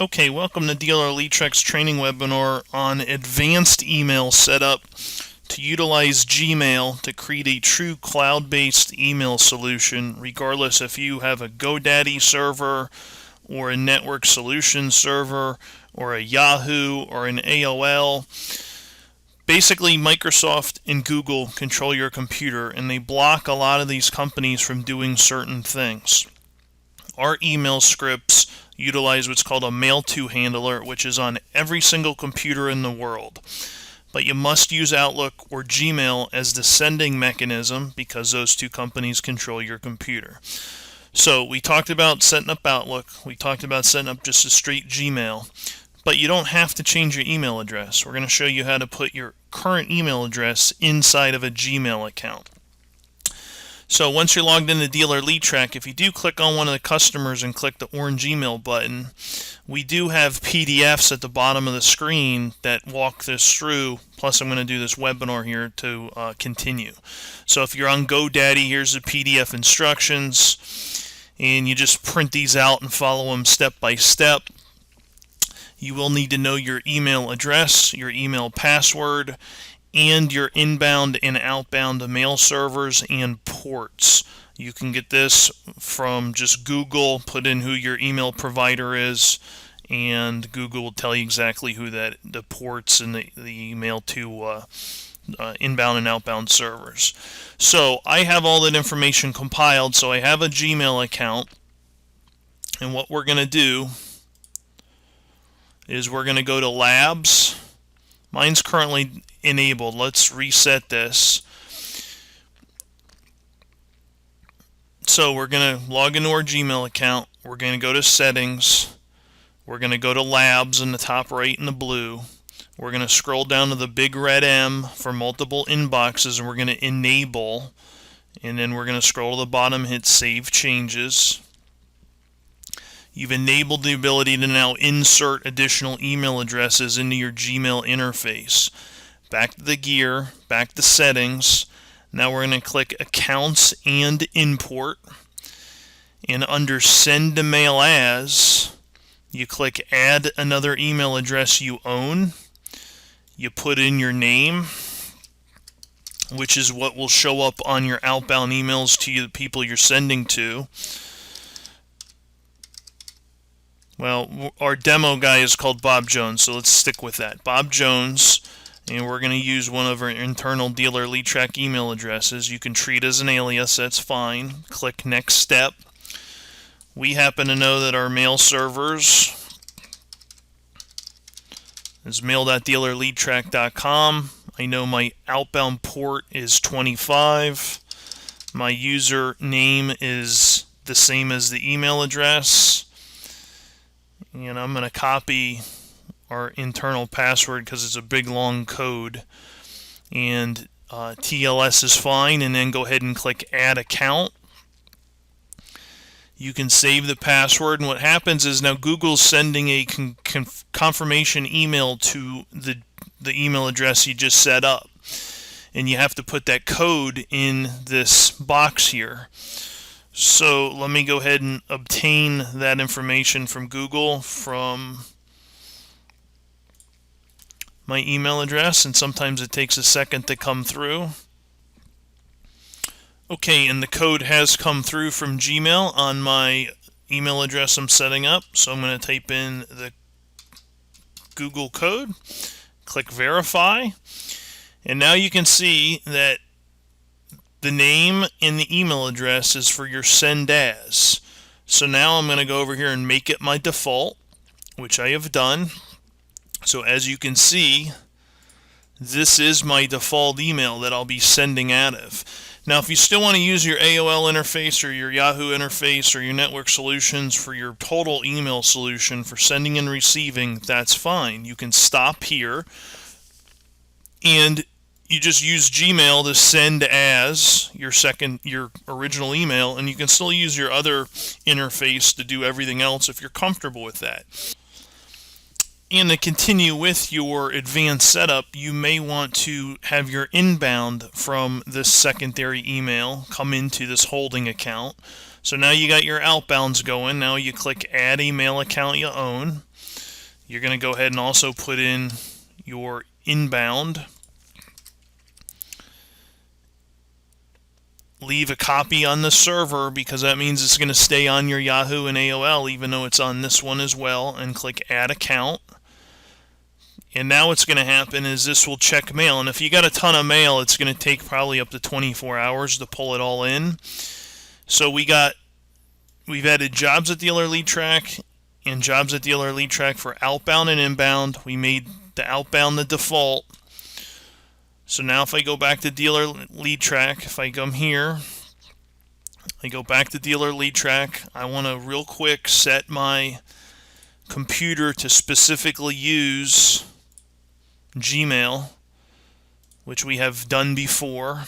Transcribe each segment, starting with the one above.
Okay, welcome to Dealer Leadtrack's training webinar on advanced email setup to utilize Gmail to create a true cloud-based email solution, regardless if you have a GoDaddy server or a network solution server or a Yahoo or an AOL. Basically, Microsoft and Google control your computer, and they block a lot of these companies from doing certain things. Our email scripts utilize what's called a mail-to handler, which is on every single computer in the world. But you must use Outlook or Gmail as the sending mechanism because those two companies control your computer. So we talked about setting up Outlook. We talked about setting up just a straight Gmail. But you don't have to change your email address. We're going to show you how to put your current email address inside of a Gmail account. So once you're logged into Dealer Leadtrack, if you do click on one of the customers and click the orange email button, we do have PDFs at the bottom of the screen that walk this through. Plus I'm going to do this webinar here to continue. So if you're on GoDaddy, here's the PDF instructions, and you just print these out and follow them step by step. You will need to know your email address, your email password, and your inbound and outbound mail servers and ports. You can get this from just Google, put in who your email provider is, and Google will tell you exactly who the ports and the email to inbound and outbound servers. So I have all that information compiled, so I have a Gmail account, and what we're going to do is we're going to go to Labs. Mine's currently enabled. Let's reset this. So we're going to log into our Gmail account. We're going to go to Settings. We're going to go to Labs in the top right in the blue. We're going to scroll down to the big red M for multiple inboxes, and we're going to enable. And then we're going to scroll to the bottom, hit Save Changes. You've enabled the ability to now insert additional email addresses into your Gmail interface. Back to the gear, back to Settings. Now we're going to click Accounts and Import. And under Send to Mail As, you click Add another email address you own. You put in your name, which is what will show up on your outbound emails to you, the people you're sending to. Well, our demo guy is called Bob Jones, so let's stick with that. Bob Jones, and we're going to use one of our internal Dealer Leadtrack email addresses. You can treat as an alias, that's fine. Click Next Step. We happen to know that our mail servers is mail.dealerleadtrack.com. I know my outbound port is 25. My user name is the same as the email address. And I'm going to copy our internal password because it's a big long code, and TLS is fine, and then go ahead and click Add Account. You can save the password, and what happens is now Google's sending a confirmation email to the email address you just set up, and you have to put that code in this box here. So let me go ahead and obtain that information from Google from my email address, and sometimes it takes a second to come through. Okay, and the code has come through from Gmail on my email address I'm setting up. So I'm going to type in the Google code, click Verify, and now you can see that the name and the email address is for your send as. So now I'm going to go over here and make it my default, which I have done. So as you can see, this is my default email that I'll be sending out of. Now if you still want to use your AOL interface or your Yahoo interface or your network solutions for your total email solution for sending and receiving, that's fine. You can stop here and you just use Gmail to send as your original email, and you can still use your other interface to do everything else if you're comfortable with that. And to continue with your advanced setup, you may want to have your inbound from this secondary email come into this holding account. So now you got your outbounds going. Now you click Add a mail account you own. You're going to go ahead and also put in your inbound. Leave a copy on the server because that means it's going to stay on your Yahoo and AOL even though it's on this one as well, and click Add Account. And now what's going to happen is this will check mail, and if you got a ton of mail, it's going to take probably up to 24 hours to pull it all in. So we've added Jobs at Dealer Lead Track and Jobs at Dealer Lead Track for outbound and inbound. We made the outbound the default. So now if I go back to Dealer Lead Track, if I come here, I go back to Dealer Lead Track, I want to real quick set my computer to specifically use Gmail, which we have done before,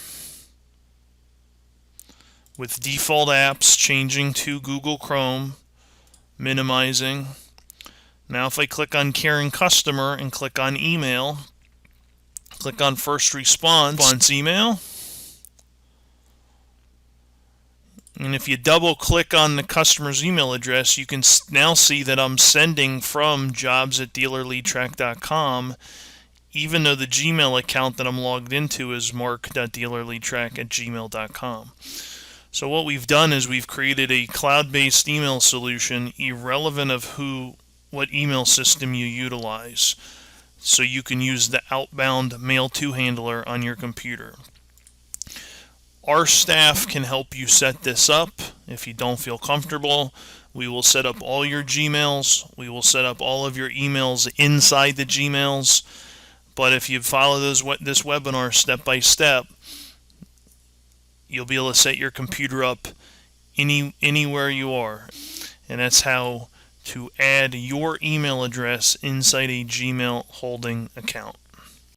with default apps changing to Google Chrome, minimizing. Now if I click on Caring Customer and click on Email, click on First Response Email, and if you double click on the customer's email address, you can now see that I'm sending from jobs@dealerleadtrack.com, even though the Gmail account that I'm logged into is mark.dealerleadtrack@gmail.com. So what we've done is we've created a cloud-based email solution irrelevant of what email system you utilize. So you can use the outbound Mail-to handler on your computer. Our staff can help you set this up. If you don't feel comfortable, we will set up all your Gmails. We will set up all of your emails inside the Gmails. But if you follow this webinar step by step, you'll be able to set your computer up anywhere you are. And that's how to add your email address inside a Gmail holding account.